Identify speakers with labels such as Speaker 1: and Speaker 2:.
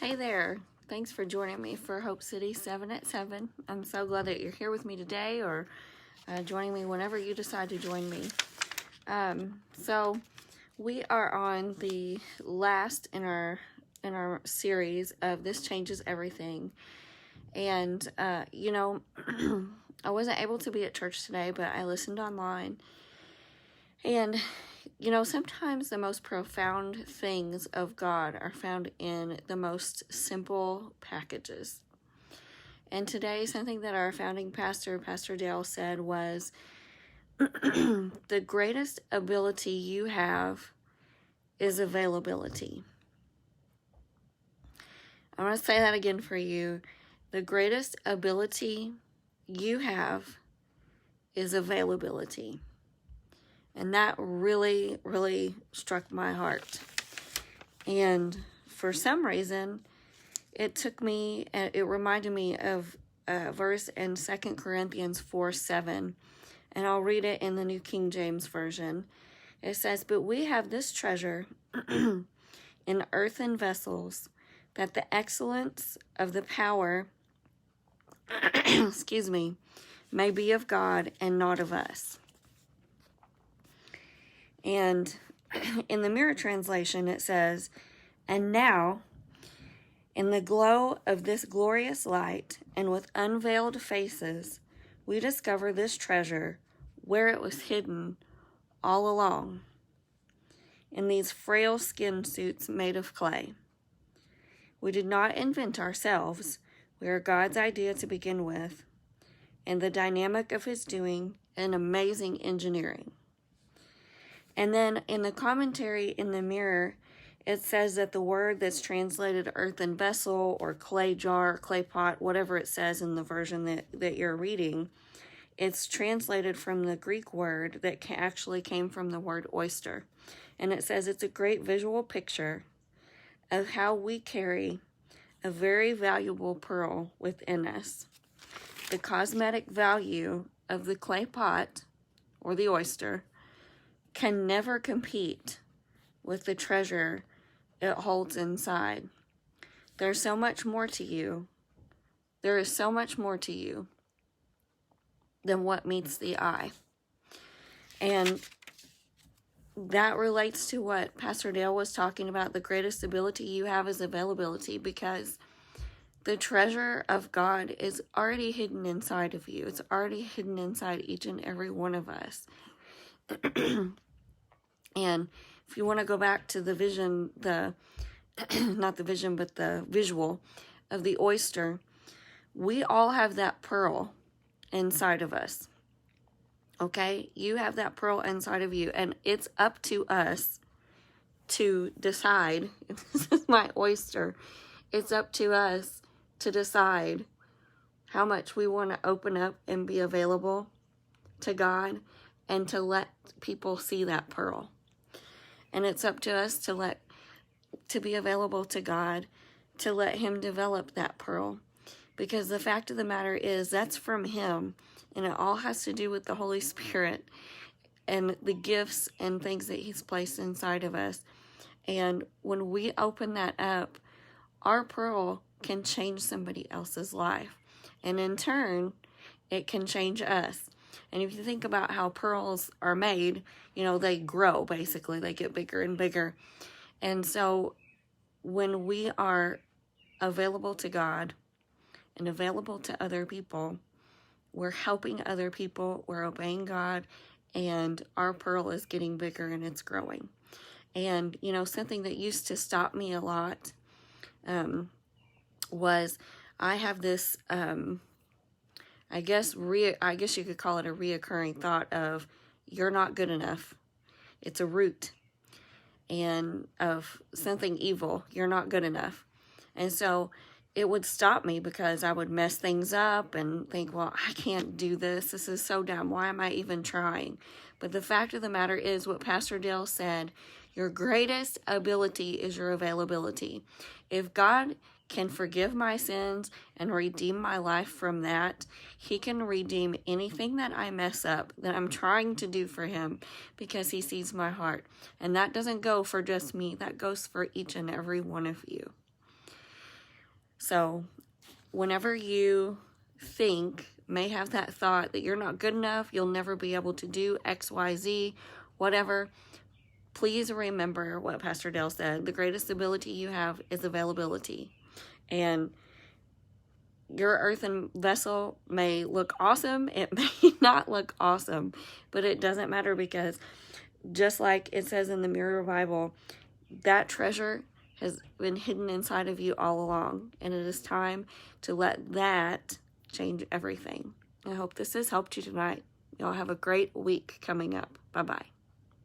Speaker 1: Hey there. Thanks for joining me for Hope City 7 at 7. I'm so glad that you're here with me today, or joining me whenever you decide to join me. So we are on the last in our series of This Changes Everything. And I wasn't able to be at church today, but I listened online. And sometimes the most profound things of God are found in the most simple packages. And today, something that our founding pastor, Pastor Dale, said was, the greatest ability you have is availability. I want to say that again for you. The greatest ability you have is availability. And that really, really struck my heart. And for some reason, it reminded me of a verse in 2 Corinthians 4:7. And I'll read it in the New King James Version. It says, "But we have this treasure in earthen vessels, that the excellence of the power, may be of God and not of us." And in the Mirror translation, it says, "And now, in the glow of this glorious light, and with unveiled faces, we discover this treasure where it was hidden all along, in these frail skin suits made of clay. We did not invent ourselves. We are God's idea to begin with, and the dynamic of his doing an amazing engineering." And then in the commentary in the Mirror, it says that the word that's translated earthen vessel or clay jar, clay pot, whatever it says in the version that you're reading, it's translated from the Greek word that actually came from the word oyster. And it says it's a great visual picture of how we carry a very valuable pearl within us. The cosmetic value of the clay pot or the oyster can never compete with the treasure it holds inside. There's so much more to you. There is so much more to you than what meets the eye. And that relates to what Pastor Dale was talking about. The greatest ability you have is availability, because the treasure of God is already hidden inside of you. It's already hidden inside each and every one of us. And if you want to go back to the vision, not the vision, but the visual of the oyster, we all have that pearl inside of us. Okay? You have that pearl inside of you, and it's up to us to decide. This is my oyster. It's up to us to decide how much we want to open up and be available to God, and to let people see that pearl. And it's up to us to be available to God, to let him develop that pearl. Because the fact of the matter is, that's from him. And it all has to do with the Holy Spirit and the gifts and things that he's placed inside of us. And when we open that up, our pearl can change somebody else's life. And in turn, it can change us. And if you think about how pearls are made, they grow, basically. They get bigger and bigger. And so when we are available to God and available to other people, we're helping other people, we're obeying God, and our pearl is getting bigger and it's growing. And, something that used to stop me a lot was I have this... I guess you could call it a reoccurring thought of, you're not good enough. It's a root and of something evil. You're not good enough. And so it would stop me, because I would mess things up and think, well, I can't do this. This is so dumb. Why am I even trying? But the fact of the matter is what Pastor Dale said, your greatest ability is your availability. If God can forgive my sins and redeem my life from that, he can redeem anything that I mess up, that I'm trying to do for him, because he sees my heart. And that doesn't go for just me. That goes for each and every one of you. So whenever you may have that thought that you're not good enough, you'll never be able to do X, Y, Z, whatever, please remember what Pastor Dale said. The greatest ability you have is availability. And your earthen vessel may look awesome. It may not look awesome, but it doesn't matter, because just like it says in the Mirror Bible, that treasure has been hidden inside of you all along. And it is time to let that change everything. I hope this has helped you tonight. Y'all have a great week coming up. Bye-bye.